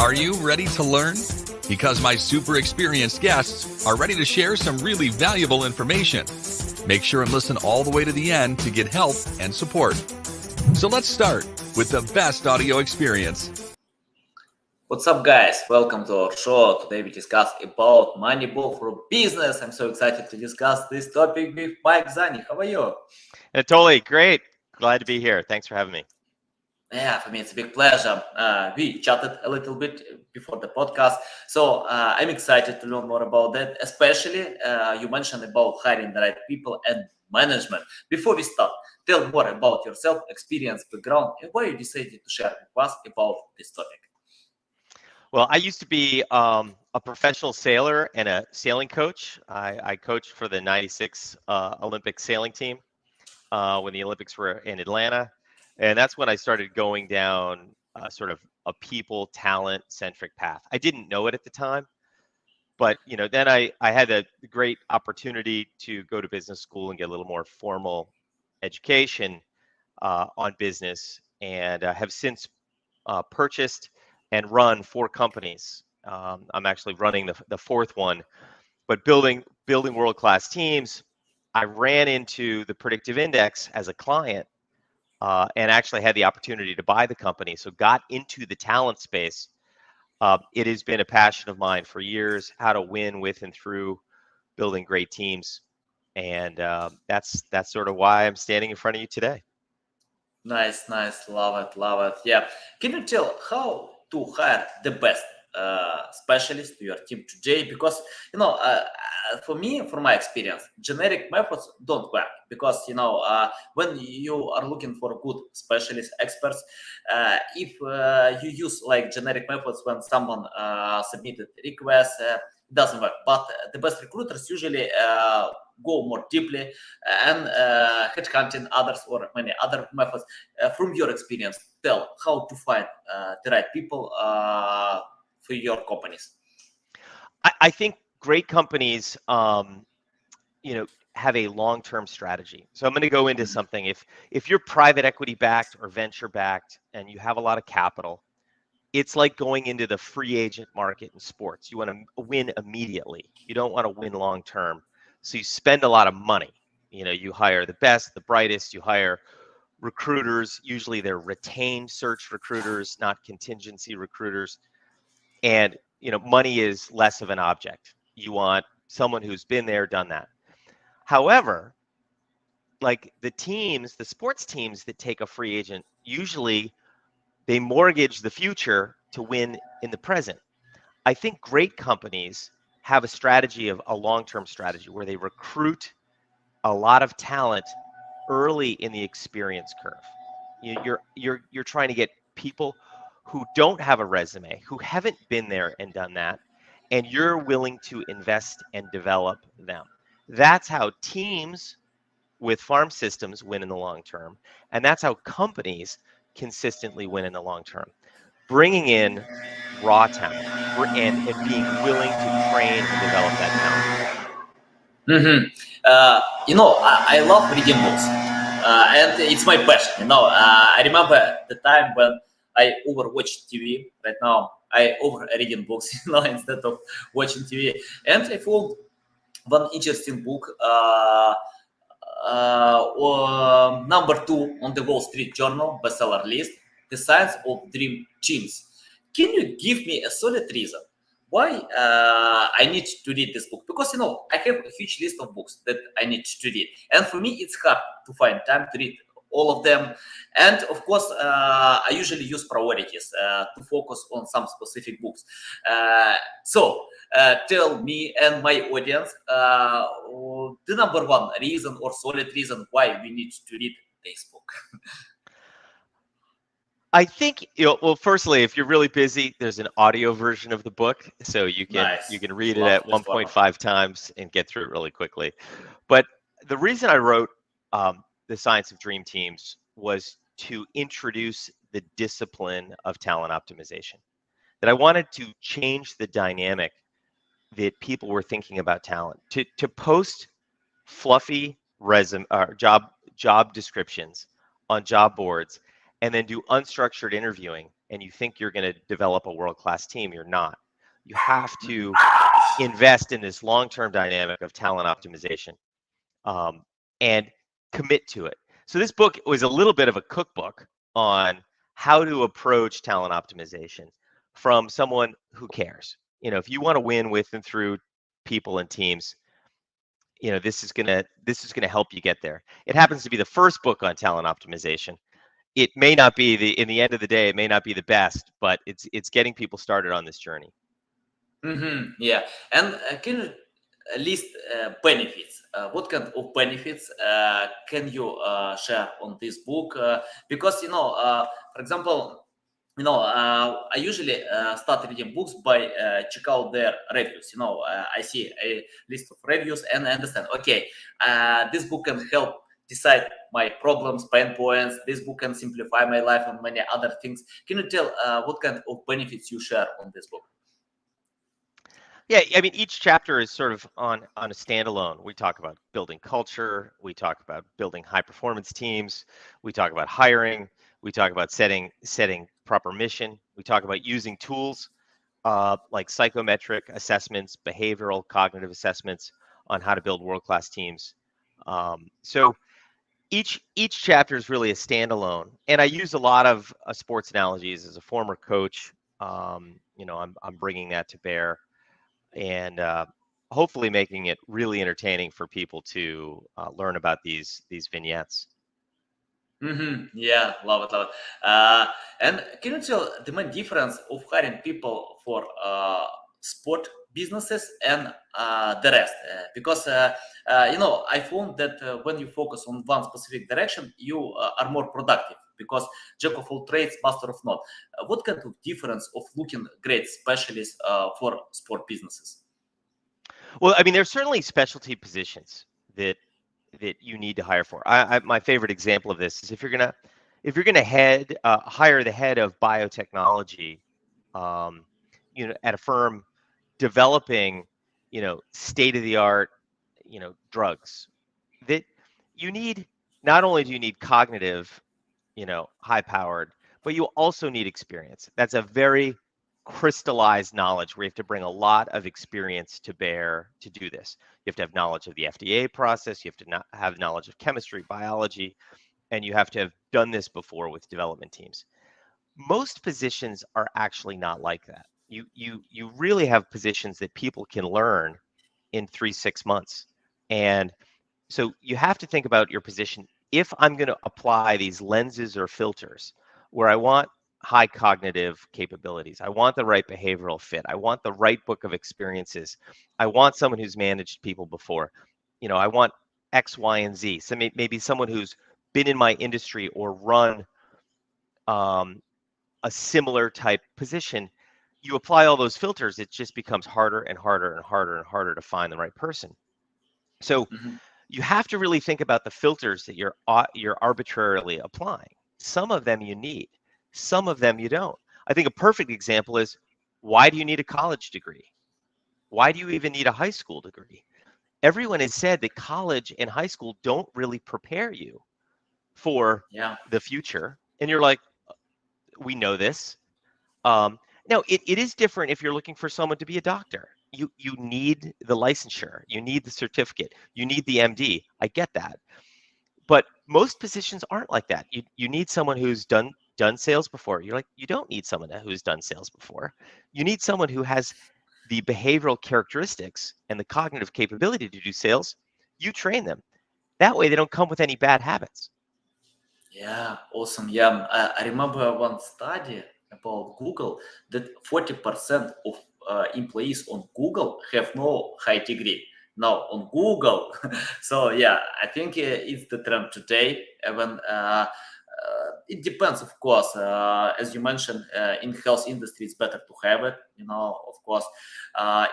Are you ready to learn? Because my super experienced guests are ready to share some really valuable information. Make sure and listen all the way to the end to get help and support. So let's start with the best audio experience. What's up, guys? Welcome to our show. Today we discuss about Moneyball for business. I'm so excited to discuss this topic with Mike Zani. How are you? Totally great. Glad to be here. Thanks for having me. Yeah, for me it's a big pleasure. We chatted a little bit before the podcast, so I'm excited to learn more about that. Especially, you mentioned about hiring the right people and management. Before we start, tell more about yourself, experience, background, and why you decided to share with us about this topic. Well, I used to be a professional sailor and a sailing coach. I coached for the '96 Olympic sailing team when the Olympics were in Atlanta. And that's when I started going down sort of a people talent centric path. I didn't know it at the time, but then I had a great opportunity to go to business school and get a little more formal education on business, and have since purchased and run 4 companies. I'm actually running the fourth one, but building world-class teams. I ran into the predictive index as a client and actually had the opportunity to buy the company. So got into the talent space. It has been a passion of mine for years, how to win with and through building great teams. And that's sort of why I'm standing in front of you today. Nice, love it. Yeah, can you tell how to hire the best specialist to your team today? Because for me, from my experience, generic methods don't work because when you are looking for good specialist experts, if you use like generic methods when someone submitted request, it doesn't work. But the best recruiters usually go more deeply and headhunting others or many other methods. From your experience, tell how to find the right people for your companies. I think great companies, have a long-term strategy. So I'm going to go into something. If you're private equity backed or venture backed and you have a lot of capital, it's like going into the free agent market in sports. You want to win immediately. You don't want to win long-term. So you spend a lot of money. You hire the best, the brightest. You hire recruiters. Usually they're retained search recruiters, not contingency recruiters. And money is less of an object. You want someone who's been there, done that. However, like the sports teams that take a free agent, usually they mortgage the future to win in the present. I think great companies have a strategy of a long-term strategy where they recruit a lot of talent early in the experience curve. You're trying to get people who don't have a resume, who haven't been there and done that, and you're willing to invest and develop them. That's how teams with farm systems win in the long term, and that's how companies consistently win in the long term. Bringing in raw talent and being willing to train and develop that talent. I love reading books, and it's my passion. I remember the time when I overwatched TV. Right now, I over reading books, instead of watching TV. And I found one interesting book, #2 on the Wall Street Journal bestseller list, "The Science of Dream Teams." Can you give me a solid reason why I need to read this book? Because I have a huge list of books that I need to read, and for me it's hard to find time to read all of them. And of course, I usually use priorities to focus on some specific books. So tell me and my audience the number one reason or solid reason why we need to read this book. I think, well, firstly, if you're really busy, there's an audio version of the book, so you can read it at 1.5 times and get through it really quickly. But the reason I wrote The Science of Dream Teams was to introduce the discipline of talent optimization. That I wanted to change the dynamic that people were thinking about talent. To post fluffy resume or job descriptions on job boards and then do unstructured interviewing and you think you're going to develop a world-class team, you're not. You have to invest in this long-term dynamic of talent optimization, and commit to it. So this book was a little bit of a cookbook on how to approach talent optimization from someone who cares. If you want to win with and through people and teams, this is gonna help you get there. It happens to be the first book on talent optimization. It may not be in the end of the day, it may not be the best, but it's getting people started on this journey. Yeah, and can you list benefits? What kind of benefits can you share on this book? Because for example, I usually start reading books by check out their reviews. I see a list of reviews and I understand. Okay, this book can help decide my problems, pain points. This book can simplify my life and many other things. Can you tell what kind of benefits you share on this book? Yeah, I mean, each chapter is sort of on a standalone. We talk about building culture. We talk about building high performance teams. We talk about hiring. We talk about setting proper mission. We talk about using tools like psychometric assessments, behavioral cognitive assessments on how to build world-class teams. So each chapter is really a standalone, and I use a lot of sports analogies as a former coach. I'm bringing that to bear, and hopefully making it really entertaining for people to learn about these vignettes. Yeah, love it, love it. And can you tell the main difference of hiring people for sport businesses and the rest? Because I found that when you focus on one specific direction, you are more productive. Because jack of all trades, master of none. What kind of difference of looking great specialists for sport businesses? Well, I mean, there's certainly specialty positions that you need to hire for. My favorite example of this is if you're gonna hire the head of biotechnology, um, at a firm developing, state of the art, drugs, that you need. Not only do you need cognitive, high powered, but you also need experience. That's a very crystallized knowledge where you have to bring a lot of experience to bear to do this. You have to have knowledge of the FDA process, you have to not have knowledge of chemistry, biology, and you have to have done this before with development teams. Most positions are actually not like that. You really have positions that people can learn in 3-6 months. And so you have to think about your position. If I'm going to apply these lenses or filters where I want high cognitive capabilities, I want the right behavioral fit, I want the right book of experiences, I want someone who's managed people before, I want X, Y, and Z. So maybe someone who's been in my industry or run um, a similar type position. You apply all those filters, it just becomes harder and harder and harder and harder to find the right person. So Mhm. you have to really think about the filters that you're arbitrarily applying. Some of them you need, some of them you don't. I think a perfect example is, why do you need a college degree? Why do you even need a high school degree? Everyone has said that college and high school don't really prepare you for Yeah. the future. And you're like, we know this. Um, Now, it is different if you're looking for someone to be a doctor. You need the licensure, you need the certificate, you need the MD. I get that. But most positions aren't like that. You need someone who's done sales before. You're like, you don't need someone who's done sales before. You need someone who has the behavioral characteristics and the cognitive capability to do sales. You train them. That way they don't come with any bad habits. Yeah, awesome. Yeah, I remember one study about Google that 40% of employees on Google have no high degree. Now on Google, so yeah, I think it's the trend today. When it depends, of course. As you mentioned, in health industry, it's better to have it. Of course,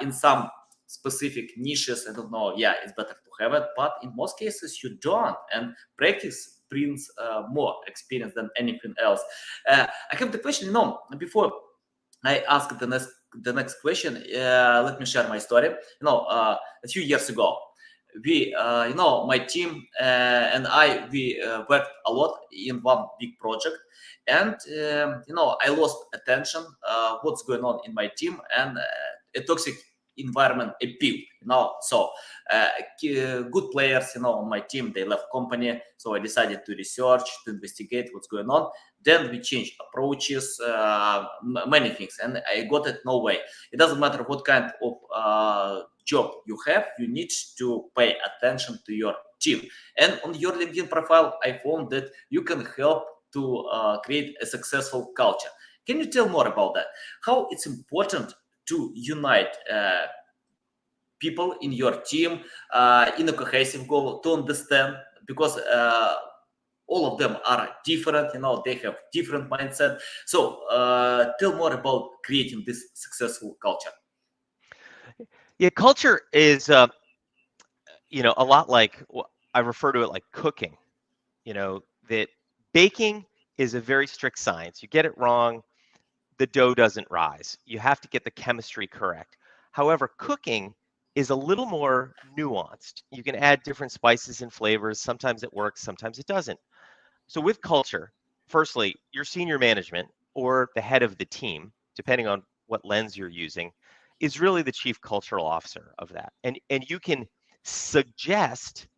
in some specific niches, I don't know. Yeah, it's better to have it, but in most cases, you don't. And practice brings more experience than anything else. I have the question. Before I ask the next question, let me share my story. A few years ago, my team and we worked a lot in one big project, and I lost attention what's going on in my team, and a toxic environment appealed. So uh, good players, on my team, they left company. So I decided to research, to investigate what's going on. Then we changed approaches, many things, and I got it. No way. It doesn't matter what kind of job you have, you need to pay attention to your team. And on your LinkedIn profile, I found that you can help to create a successful culture. Can you tell more about that? How it's important to unite people in your team in a cohesive goal, to understand, because all of them are different, they have different mindset. So tell more about creating this successful culture. Yeah, culture is a lot like I refer to it like cooking. That baking is a very strict science. You get it wrong, the dough doesn't rise. You have to get the chemistry correct. However, cooking is a little more nuanced. You can add different spices and flavors. Sometimes it works, sometimes it doesn't. So with culture, firstly, your senior management or the head of the team, depending on what lens you're using, is really the chief cultural officer of that. And you can suggest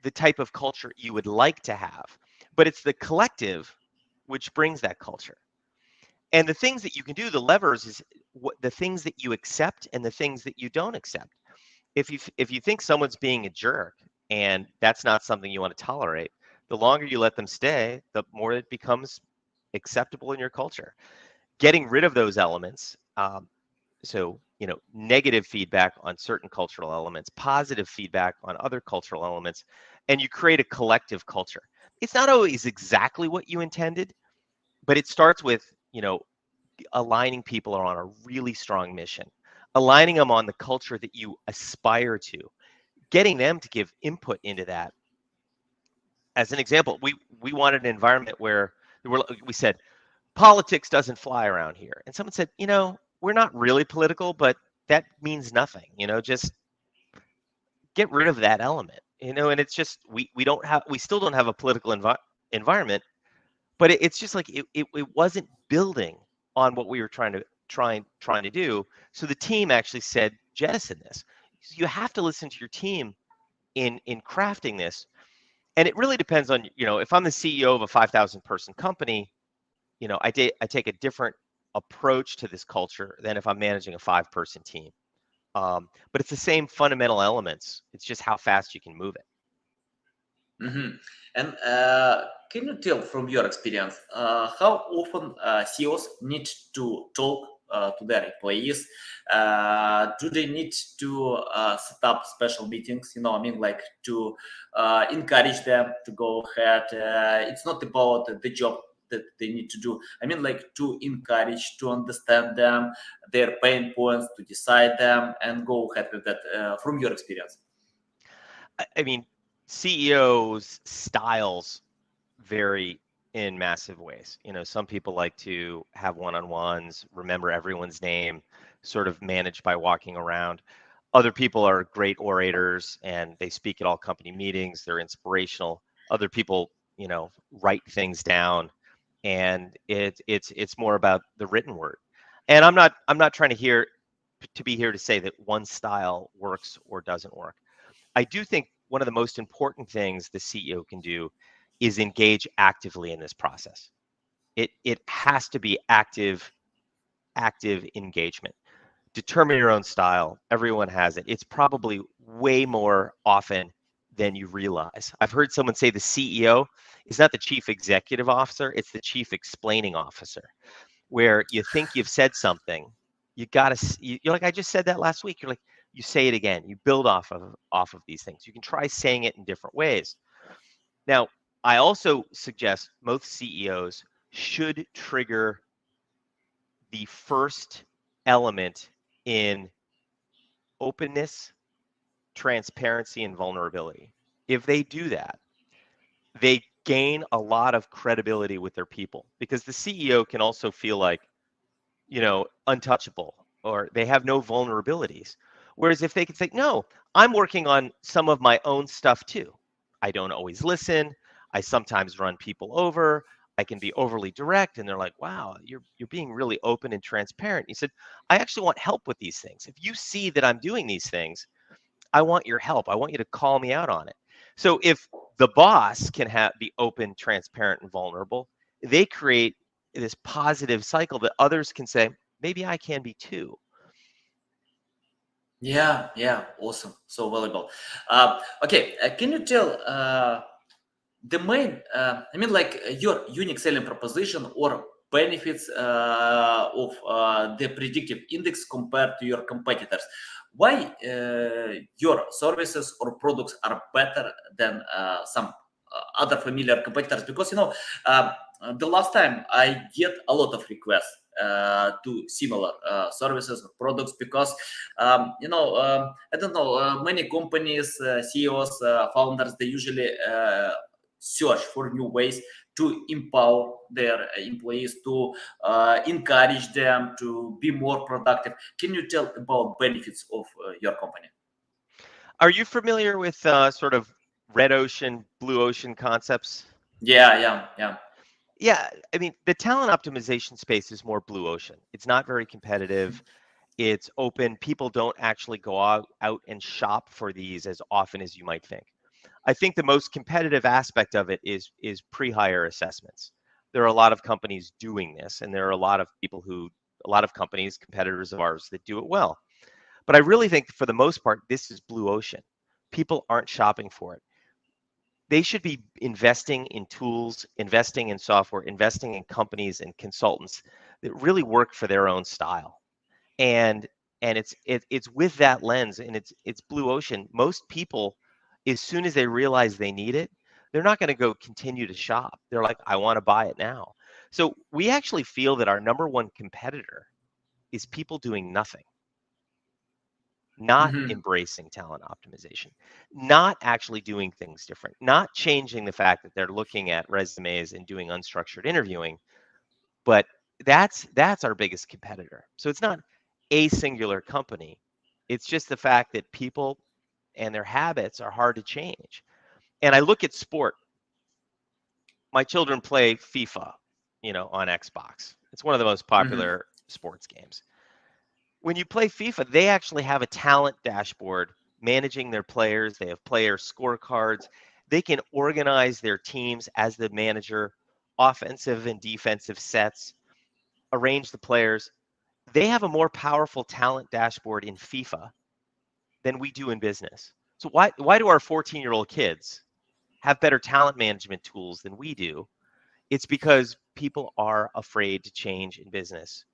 the type of culture you would like to have, but it's the collective which brings that culture. And the things that you can do, the levers, is the things that you accept and the things that you don't accept. If you think someone's being a jerk and that's not something you want to tolerate, the longer you let them stay, the more it becomes acceptable in your culture. Getting rid of those elements, so negative feedback on certain cultural elements, positive feedback on other cultural elements, and you create a collective culture. It's not always exactly what you intended, but it starts with aligning people on a really strong mission, aligning them on the culture that you aspire to, getting them to give input into that. As an example, we wanted an environment where we said politics doesn't fly around here, and someone said, we're not really political, but that means nothing. Just get rid of that element. And it's just we still don't have a political environment, but it's just like it wasn't building on what we were trying to do. So the team actually said jettison this. So you have to listen to your team in crafting this. And it really depends on, if I'm the CEO of a 5,000 person company, I take a different approach to this culture than if I'm managing a 5-person team. But it's the same fundamental elements. It's just how fast you can move it. Mhm. And can you tell from your experience how often CEOs need to talk to their employees? Do they need to set up special meetings? I mean, like to encourage them to go ahead. It's not about the job that they need to do. I mean, like to encourage, to understand them, their pain points, to decide them, and go ahead with that. From your experience. I mean, CEOs' styles vary in massive ways. Some people like to have one-on-ones, remember everyone's name, sort of managed by walking around. Other people are great orators and they speak at all company meetings. They're inspirational. Other people, write things down, and it's more about the written word. And I'm not trying to be here to say that one style works or doesn't work. I do think one of the most important things the CEO can do is engage actively in this process. It has to be active engagement. Determine your own style. Everyone has it. It's probably way more often than you realize. I've heard someone say the CEO is not the chief executive officer, it's the chief explaining officer, where you think you've said something, you're like, I just said that last week. You're like, you say it again. You build off of these things. You can try saying it in different ways. Now, I also suggest most CEOs should trigger the first element in openness, transparency, and vulnerability. If they do that, they gain a lot of credibility with their people, because the CEO can also feel like, untouchable, or they have no vulnerabilities. Whereas if they could say, no, I'm working on some of my own stuff too. I don't always listen. I sometimes run people over. I can be overly direct. And they're like, wow, you're being really open and transparent. He said, I actually want help with these things. If you see that I'm doing these things, I want your help. I want you to call me out on it. So if the boss can be open, transparent, and vulnerable, they create this positive cycle that others can say, maybe I can be too. Yeah, yeah, awesome, so valuable. Okay, can you tell the main, I mean, like your unique selling proposition or benefits of the predictive index compared to your competitors? Why your services or products are better than some other familiar competitors? Because the last time I get a lot of requests to similar services or products because I don't know, many companies, CEOs, founders, they usually search for new ways to empower their employees, to encourage them to be more productive. Can you tell about benefits of your company? Are you familiar with sort of red ocean, blue ocean concepts? Yeah, yeah, yeah. Yeah, I mean, the talent optimization space is more blue ocean. It's not very competitive. It's open. People don't actually go out and shop for these as often as you might think. I think the most competitive aspect of it is pre-hire assessments. There are a lot of companies doing this, and there are a lot of companies, competitors of ours, that do it well. But I really think for the most part, this is blue ocean. People aren't shopping for it. They should be investing in tools, investing in software, investing in companies and consultants that really work for their own style. And it's with that lens, and it's blue ocean. Most people, as soon as they realize they need it, they're not going to go continue to shop. They're like, I want to buy it now. So we actually feel that our number one competitor is people doing nothing, not Mhm. embracing talent optimization, not actually doing things different, not changing the fact that they're looking at resumes and doing unstructured interviewing. But that's our biggest competitor. So it's not a singular company. It's just the fact that people and their habits are hard to change. And I look at sport. My children play FIFA, on Xbox. It's one of the most Mhm. popular sports games. When you play FIFA, they actually have a talent dashboard managing their players. They have player scorecards. They can organize their teams as the manager, offensive and defensive sets, arrange the players. They have a more powerful talent dashboard in FIFA than we do in business. So why do our 14-year-old kids have better talent management tools than we do? It's because people are afraid to change in business.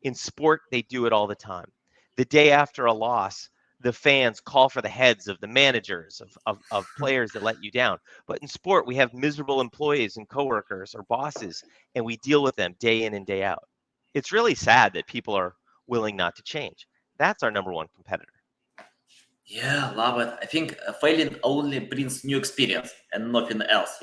In sport, they do it all the time. The day after a loss, the fans call for the heads of the managers of players that let you down. But in sport, we have miserable employees and coworkers or bosses, and we deal with them day in and day out. It's really sad that people are willing not to change. That's our number one competitor. Yeah, love it. I think failing only brings new experience and nothing else.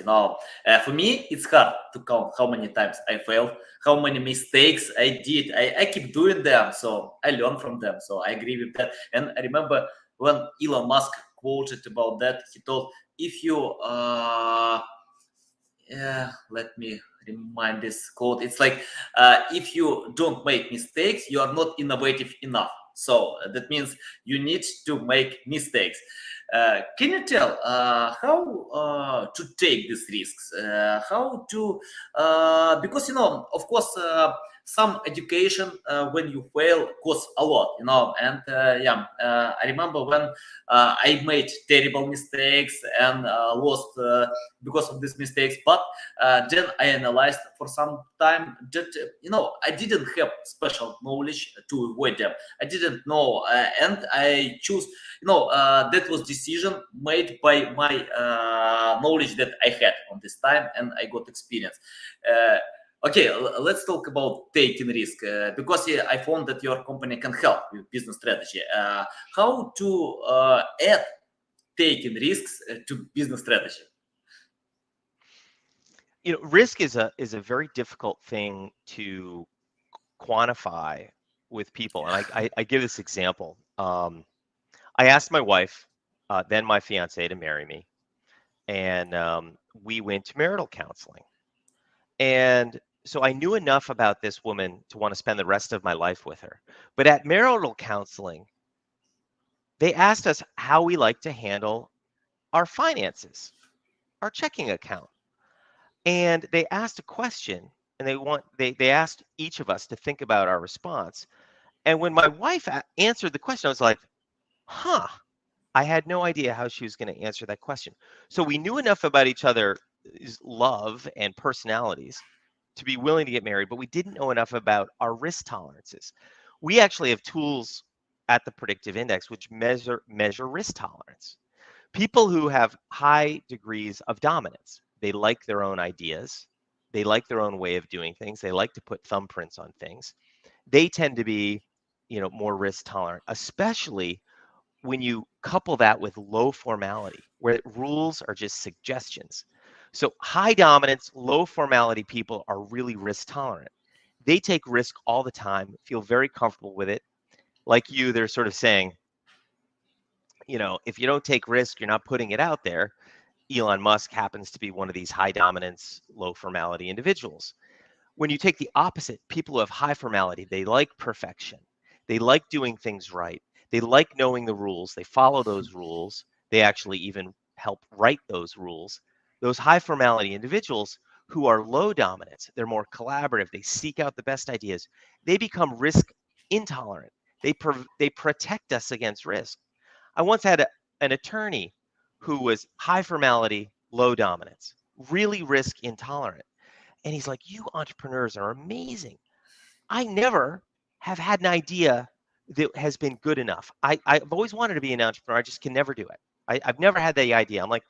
For me, it's hard to count how many times I failed, how many mistakes I did. I keep doing them, so I learn from them. So I agree with that. And I remember when Elon Musk quoted about that, he told, if you yeah, let me remind this quote. It's like, if you don't make mistakes, you are not innovative enough. So that means you need to make mistakes. Can you tell how to take these risks? How to, because, of course, some education when you fail costs a lot, and yeah, I remember when I made terrible mistakes and lost because of these mistakes. But then I analyzed for some time that I didn't have special knowledge to avoid them. I didn't know, and I choose. That was decision made by my knowledge that I had on this time, and I got experience. Okay, let's talk about taking risk because I found that your company can help with business strategy. How to add taking risks to business strategy? Risk is a very difficult thing to quantify with people, and I give this example. I asked my wife, then my fiance, to marry me, and we went to marital counseling. And so I knew enough about this woman to want to spend the rest of my life with her. But at marital counseling, they asked us how we like to handle our finances, our checking account. And they asked a question, and they asked each of us to think about our response. And when my wife answered the question, I was like, huh, I had no idea how she was going to answer that question. So we knew enough about each other's love and personalities to be willing to get married, but we didn't know enough about our risk tolerances. We actually have tools at the predictive index which measure risk tolerance. People who have high degrees of dominance, they like their own ideas, they like their own way of doing things, they like to put thumbprints on things. They tend to be, more risk tolerant, especially when you couple that with low formality, where rules are just suggestions. So high dominance, low formality people are really risk tolerant. They take risk all the time, feel very comfortable with it. Like you, they're sort of saying, if you don't take risk, you're not putting it out there. Elon Musk happens to be one of these high dominance, low formality individuals. When you take the opposite, people who have high formality, they like perfection. They like doing things right. They like knowing the rules. They follow those rules. They actually even help write those rules. Those high formality individuals who are low dominance, they're more collaborative. They seek out the best ideas. They become risk intolerant. They protect us against risk. I once had an attorney who was high formality, low dominance, really risk intolerant. And he's like, you entrepreneurs are amazing. I never have had an idea that has been good enough. I've always wanted to be an entrepreneur. I just can never do it. I've never had the idea. I'm like,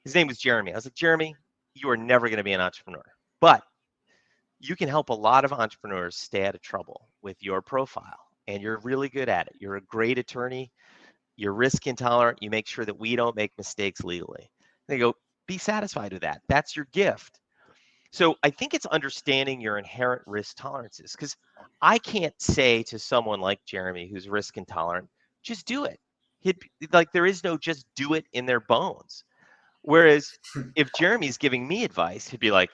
his name was Jeremy. I was like, Jeremy, you are never going to be an entrepreneur. But you can help a lot of entrepreneurs stay out of trouble with your profile. And you're really good at it. You're a great attorney. You're risk intolerant. You make sure that we don't make mistakes legally. They go, be satisfied with that. That's your gift. So I think it's understanding your inherent risk tolerances, because I can't say to someone like Jeremy who's risk intolerant, just do it. Like there is no just do it in their bones. Whereas if Jeremy's giving me advice, he'd be like,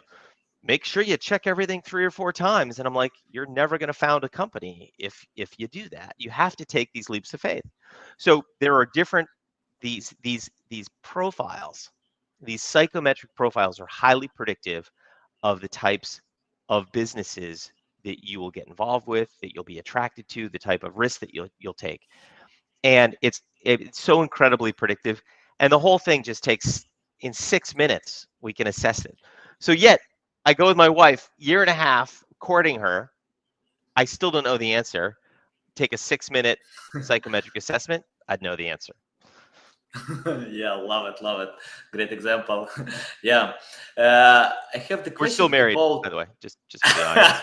make sure you check everything 3 or 4 times. And I'm like, you're never going to found a company if you do that. You have to take these leaps of faith. So there are different these profiles. These psychometric profiles are highly predictive of the types of businesses that you will get involved with, that you'll be attracted to, the type of risk that you'll take. And it's so incredibly predictive. And the whole thing just takes, in 6 minutes, we can assess it. So yet I go with my wife, year and a half courting her. I still don't know the answer. Take a 6-minute psychometric assessment, I'd know the answer. Yeah, love it, love it. Great example. Yeah. I have the We're still question married, about. by the way, just for the audience.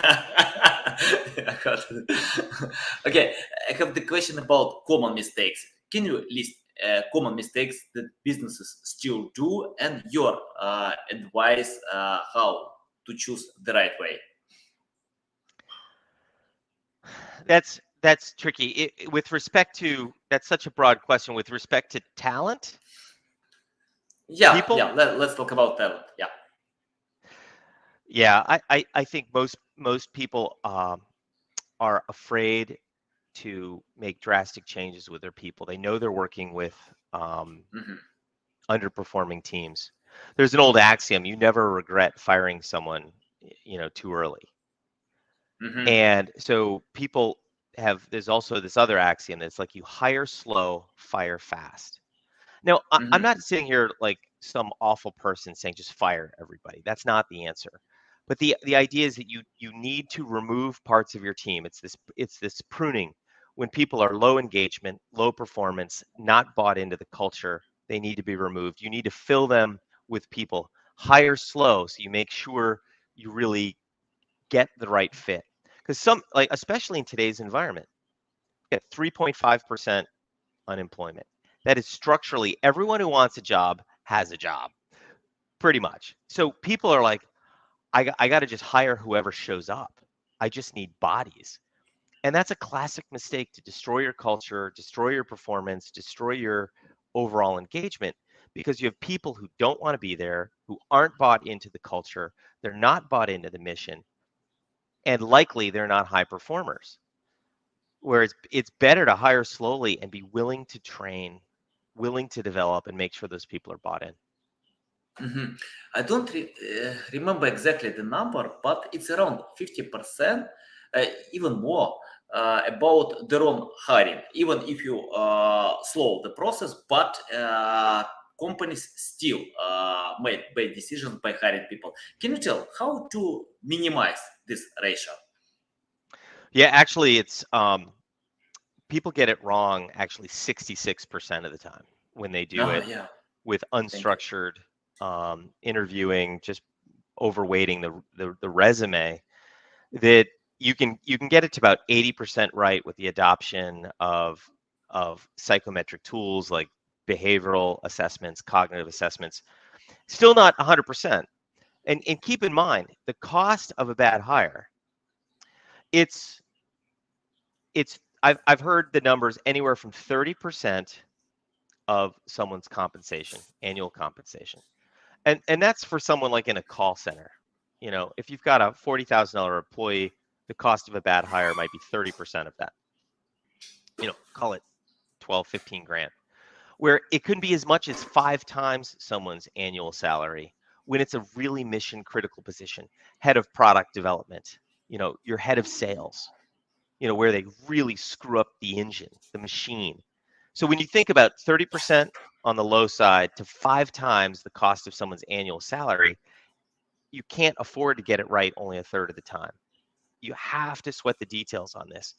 I got it. Okay, I have the question about common mistakes. Can you list common mistakes that businesses still do, and your advice how to choose the right way? That's tricky. With respect to, that's such a broad question. With respect to talent, Yeah, people, yeah. Let's talk about talent. Yeah. yeah, I think most people are afraid to make drastic changes with their people. They know they're working with Hmm. underperforming teams. There's an old axiom: you never regret firing someone, too early. Hmm. And so people there's also this other axiom that's like, you hire slow, fire fast. Now, I'm Hmm. not sitting here like some awful person saying just fire everybody. That's not the answer. But the idea is that you need to remove parts of your team. It's this pruning. When people are low engagement, low performance, not bought into the culture, they need to be removed. You need to fill them with people. Hire slow so you make sure you really get the right fit. Because especially in today's environment, you get 3.5% unemployment. That is structurally, everyone who wants a job has a job, pretty much. So people are like, I got to just hire whoever shows up. I just need bodies. And that's a classic mistake to destroy your culture, destroy your performance, destroy your overall engagement because you have people who don't want to be there, who aren't bought into the culture, they're not bought into the mission, and likely they're not high performers. Whereas it's better to hire slowly and be willing to train, willing to develop, and make sure those people are bought in. I don't remember exactly the number, but it's around 50%, even more, about their own hiring. Even if you slow the process, but companies still made bad decisions by hiring people. Can you tell how to minimize this ratio? Yeah, actually, it's people get it wrong actually 66% of the time when they do Oh, it yeah. with Thank you. unstructured interviewing, just overweighting the resume. That you can get it to about 80% right with the adoption of psychometric tools like behavioral assessments, cognitive assessments. Still not 100%. And keep in mind the cost of a bad hire. It's I've heard the numbers anywhere from 30% of someone's compensation, annual compensation. And that's for someone like in a call center. If you've got a $40,000 employee, the cost of a bad hire might be 30% of that. Call it 12, 15 grand. Where it could be as much as 5 times someone's annual salary when it's a really mission critical position, head of product development, your head of sales, where they really screw up the engine, the machine. So when you think about 30% on the low side to 5 times the cost of someone's annual salary, you can't afford to get it right only a third of the time. You have to sweat the details on this.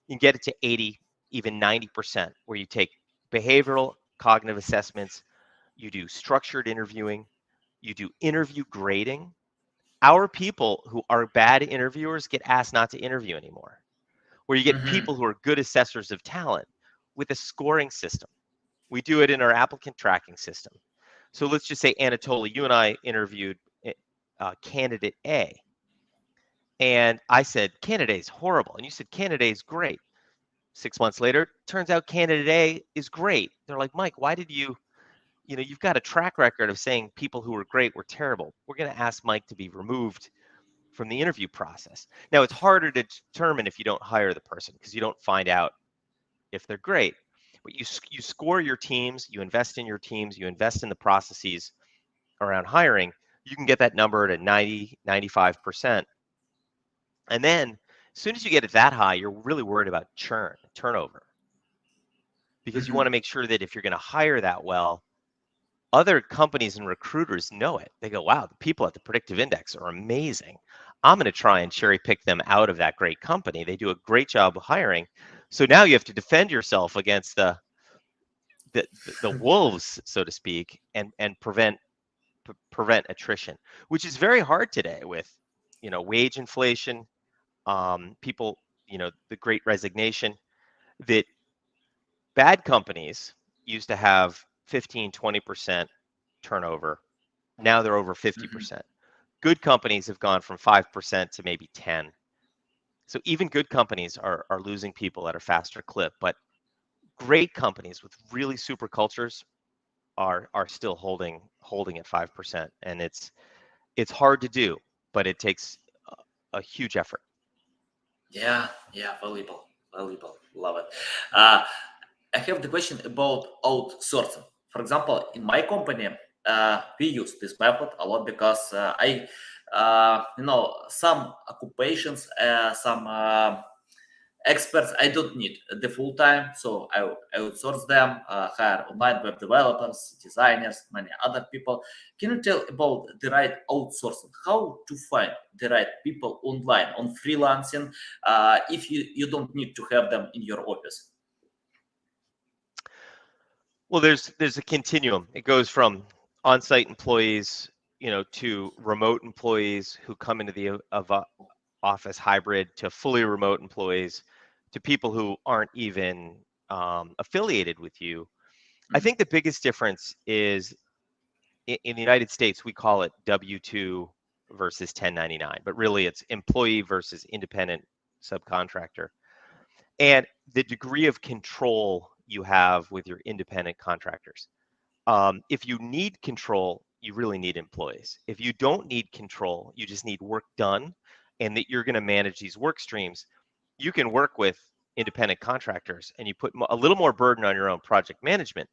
You can get it to 80, even 90%, where you take behavioral cognitive assessments, you do structured interviewing, you do interview grading. Our people who are bad interviewers get asked not to interview anymore, where you get Mhm. people who are good assessors of talent with a scoring system. We do it in our applicant tracking system. So let's just say, Anatoly, you and I interviewed candidate A. And I said, candidate is horrible. And you said, candidate is great. 6 months later, turns out candidate A is great. They're like, Mike, why did you've got a track record of saying people who were great were terrible. We're going to ask Mike to be removed from the interview process. Now, it's harder to determine if you don't hire the person because you don't find out if they're great. But you score your teams, you invest in your teams, you invest in the processes around hiring, you can get that number to 90, 95%. And then as soon as you get it that high, you're really worried about turnover, because you want to Mhm. make sure that if you're going to hire that well, other companies and recruiters know it. They go, wow, the people at the predictive index are amazing. I'm going to try and cherry pick them out of that great company. They do a great job of hiring. So now you have to defend yourself against the wolves, so to speak, and prevent attrition, which is very hard today with wage inflation, people, the great resignation. That bad companies used to have 15, 20% turnover. Now they're over Mhm. 50%. Good companies have gone from 5% to maybe 10. So even good companies are losing people at a faster clip, but great companies with really super cultures are still holding at 5%. And it's hard to do, but it takes a huge effort. Yeah, yeah, valuable, valuable. Love it. Uh, I have the question about outsourcing. For example, in my company, we use this method a lot because some occupations, some experts, I don't need the full time, so I outsource them, hire online web developers, designers, many other people. Can you tell about the right outsourcing? How to find the right people online on freelancing if you don't need to have them in your office? Well, there's a continuum. It goes from on-site employees, to remote employees who come into the office hybrid, to fully remote employees, to people who aren't even affiliated with you. I Mhm. think the biggest difference is in the United States, we call it W-2 versus 1099, but really it's employee versus independent subcontractor. and the degree of control you have with your independent contractors. If you need control, you really need employees. If you don't need control, you just need work done and that you're going to manage these work streams, you can work with independent contractors and you put a little more burden on your own project management,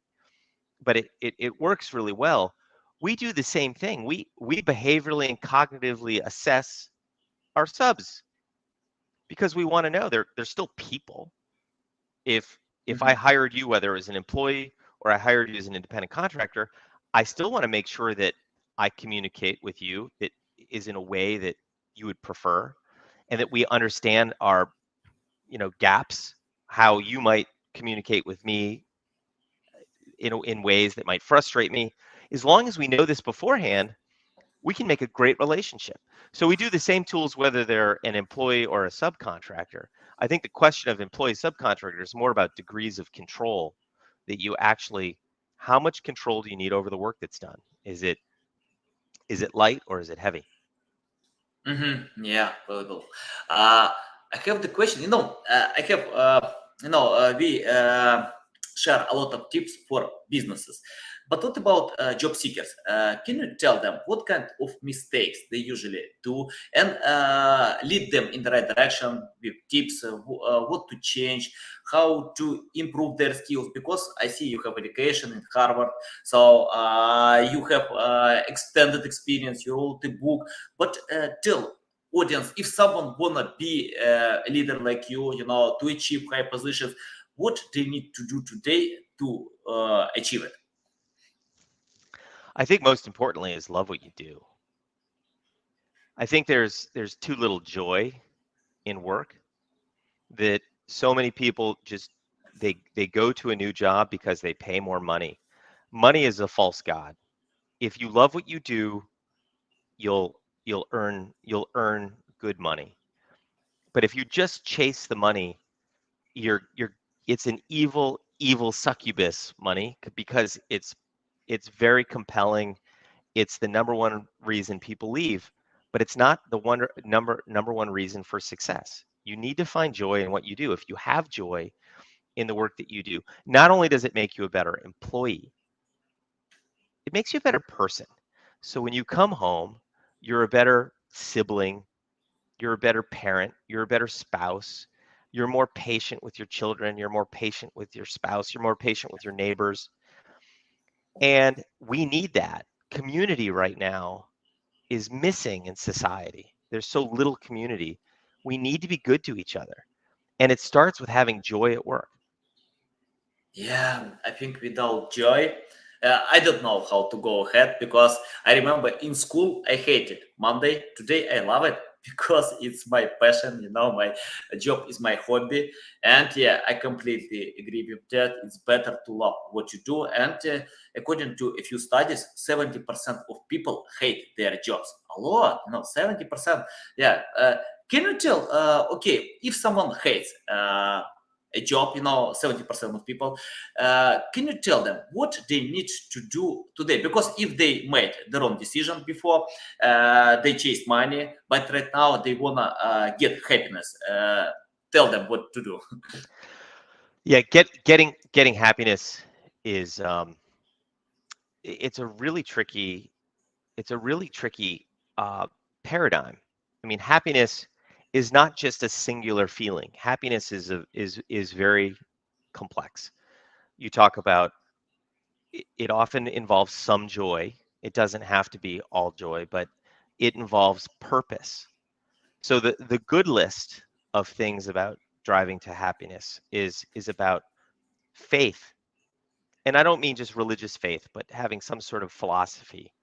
but it works really well. We do the same thing. We behaviorally and cognitively assess our subs because we want to know they're still people. If I Mhm. hired you, whether it was an employee or I hired you as an independent contractor, I still want to make sure that I communicate with you that is in a way that you would prefer, and that we understand our, gaps, how you might communicate with me in ways that might frustrate me. As long as we know this beforehand, we can make a great relationship. So we do the same tools whether they're an employee or a subcontractor. I think the question of employee subcontractor is more about degrees of control that you actually, how much control do you need over the work that's done? Is it light or is it heavy? Yeah, very well. I have the question. I have. We share a lot of tips for businesses, but what about job seekers? Can you tell them what kind of mistakes they usually do and lead them in the right direction with tips, what to change, how to improve their skills? Because I see you have education in Harvard, so you have extended experience. You wrote a book, but tell audience, if someone wanna be a leader like you, to achieve high positions, what they need to do today to achieve it? I think most importantly is love what you do. I think there's too little joy in work that so many people just they go to a new job because they pay more money. Money is a false god. If you love what you do, you'll earn good money. But if you just chase the money, you're it's an evil succubus money because it's very compelling. It's the number one reason people leave, but it's not the number one reason for success. You need to find joy in what you do. If you have joy in the work that you do, not only does it make you a better employee, it makes you a better person. So when you come home, you're a better sibling, you're a better parent, you're a better spouse, you're more patient with your children, you're more patient with your spouse, you're more patient with your neighbors. And we need that. Community right now is missing in society. There's so little community. We need to be good to each other. And it starts with having joy at work. Yeah, I think without joy, I don't know how to go ahead because I remember in school I hated Monday. Today I love it because it's my passion. My job is my hobby, and yeah, I completely agree with that. It's better to love what you do, and according to a few studies, 70% of people hate their jobs. A lot, 70%. Yeah. Can you tell? Okay, if someone hates. A job, 70% of people. Can you tell them what they need to do today? Because if they made the wrong decision before, they chased money, but right now they wanna get happiness. Tell them what to do. Yeah, getting happiness is it's a really tricky it's a really tricky uh, paradigm. I mean, happiness is not just a singular feeling. Happiness is very complex. You talk about it often involves some joy. It doesn't have to be all joy, but it involves purpose. So the good list of things about driving to happiness is about faith. And I don't mean just religious faith, but having some sort of philosophy.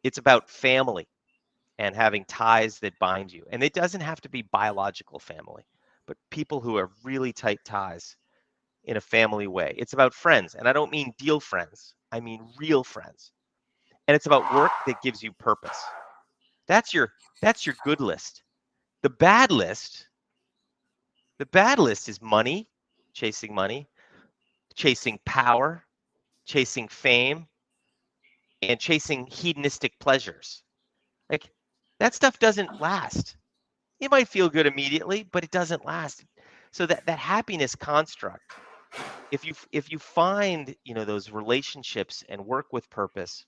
It's about family and having ties that bind you. And it doesn't have to be biological family, but people who are really tight ties in a family way. It's about friends. And I don't mean deal friends, I mean real friends. And it's about work that gives you purpose. That's your that's your good list. The bad list, the bad list is money, chasing power, chasing fame, and chasing hedonistic pleasures. Like that stuff doesn't last. It might feel good immediately, but it doesn't last. So that happiness construct, if you find, those relationships and work with purpose,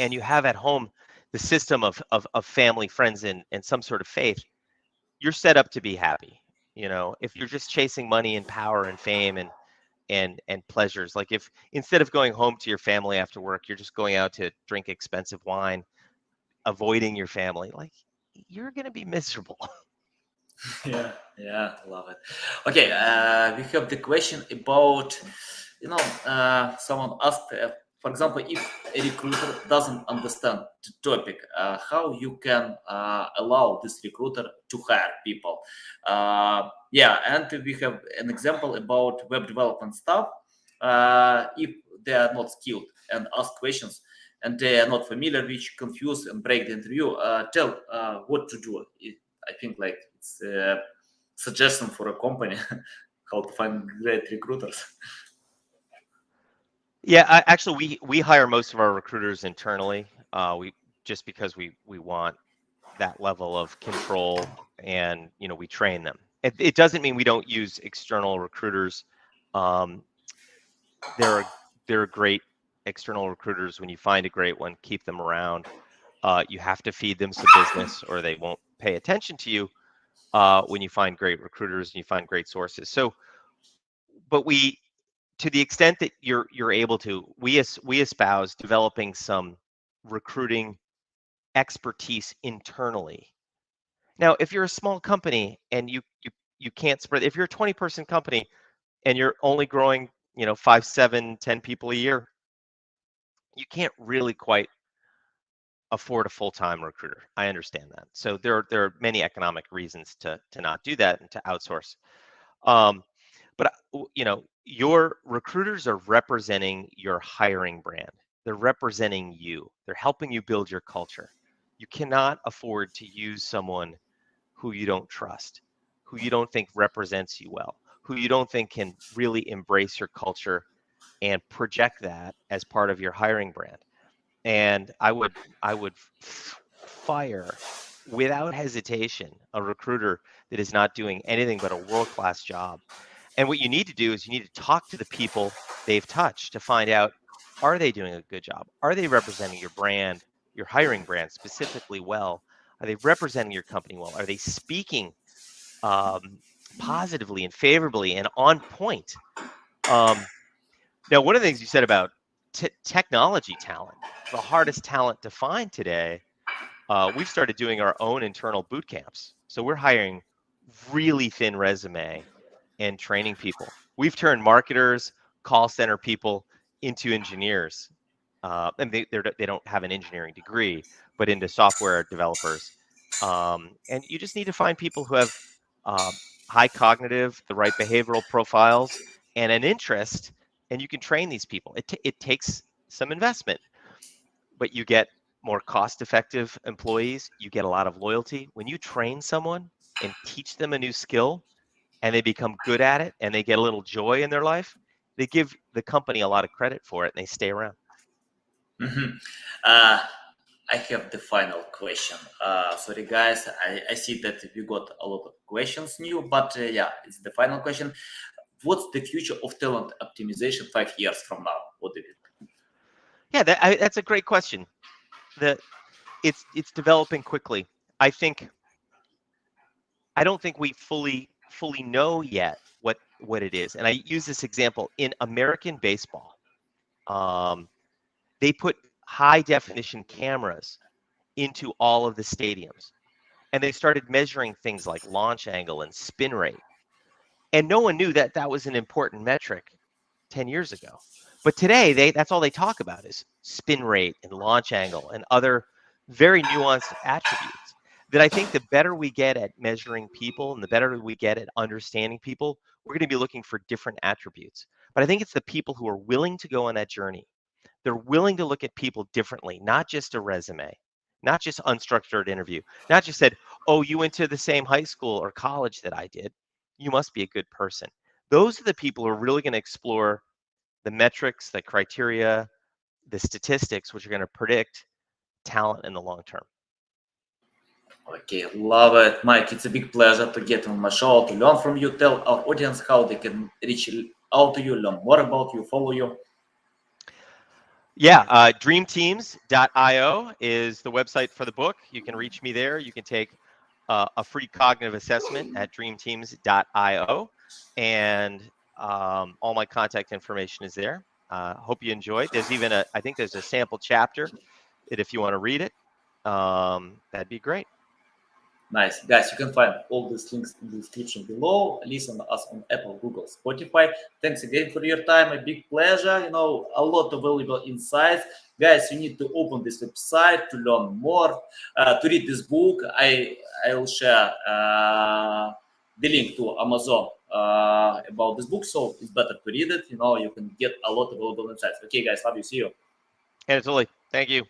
and you have at home the system of family, friends, and some sort of faith, you're set up to be happy. If you're just chasing money and power and fame and pleasures, like if instead of going home to your family after work, you're just going out to drink expensive wine, avoiding your family, like, you're going to be miserable. Yeah, love it. Okay, we have the question about, someone asked, for example, if a recruiter doesn't understand the topic, how you can allow this recruiter to hire people. Yeah, and we have an example about web development stuff. If they are not skilled and ask questions, and they are not familiar, which confuse and break the interview, tell what to do. I think like it's a suggestion for a company how to find great recruiters. Yeah, actually, we hire most of our recruiters internally. We just because we want that level of control, and we train them. It doesn't mean we don't use external recruiters. Um, there are there are great external recruiters. When you find a great one, keep them around. You have to feed them some business, or they won't pay attention to you. When you find great recruiters and you find great sources. So, but to the extent that you're able to, we espouse developing some recruiting expertise internally. Now, if you're a small company and you can't spread, if you're a 20-person company and you're only growing, 5, 7, 10 people a year, you can't really quite afford a full-time recruiter. I understand that. So there are many economic reasons to not do that and to outsource. Um, but your recruiters are representing your hiring brand. They're representing you. They're helping you build your culture. You cannot afford to use someone who you don't trust, who you don't think represents you well, who you don't think can really embrace your culture and project that as part of your hiring brand. And I would fire without hesitation a recruiter that is not doing anything but a world-class job. And what you need to do is you need to talk to the people they've touched to find out, are they doing a good job? Are they representing your brand, your hiring brand specifically well? Are they representing your company well? Are they speaking um, positively and favorably and on point? Um, Now, one of the things you said about technology talent, the hardest talent to find today, we've started doing our own internal boot camps. So we're hiring really thin resume and training people. We've turned marketers, call center people into engineers. And they don't have an engineering degree, but into software developers. And you just need to find people who have um, high cognitive, the right behavioral profiles, and an interest, and you can train these people. It takes some investment, but you get more cost-effective employees. You get a lot of loyalty. When you train someone and teach them a new skill, and they become good at it, and they get a little joy in their life, they give the company a lot of credit for it, and they stay around. Mhm. Uh, I have the final question. Sorry, guys. I see that we got a lot of questions new, but yeah, it's the final question. What's the future of talent optimization 5 years from now? What do you think? Yeah, that's a great question. The it's developing quickly. I don't think we fully know yet what it is. And I use this example in American baseball. Um, they put high definition cameras into all of the stadiums, and they started measuring things like launch angle and spin rate. And no one knew that that was an important metric 10 years ago. But today, that's all they talk about is spin rate and launch angle and other very nuanced attributes. That I think the better we get at measuring people and the better we get at understanding people, we're going to be looking for different attributes. But I think it's the people who are willing to go on that journey. They're willing to look at people differently, not just a resume, not just unstructured interview, not just said, oh, you went to the same high school or college that I did. You must be a good person. Those are the people who are really going to explore the metrics, the criteria, the statistics, which are going to predict talent in the long term. Okay, love it, Mike. It's a big pleasure to get on my show, to learn from you. Tell our audience how they can reach out to you, learn more about you, follow you. Yeah, dreamteams.io is the website for the book. You can reach me there. You can take a free cognitive assessment at dreamteams.io, and all my contact information is there. Hope you enjoyed. There's even I think there's a sample chapter that if you want to read it, that'd be great. Nice. Guys, you can find all these links in the description below. Listen to us on Apple, Google, Spotify. Thanks again for your time. A big pleasure. A lot of valuable insights. Guys, you need to open this website to learn more, to read this book. I will share the link to Amazon about this book. So it's better to read it. You can get a lot of valuable insights. Okay, guys, love you. See you. Anatoly, thank you.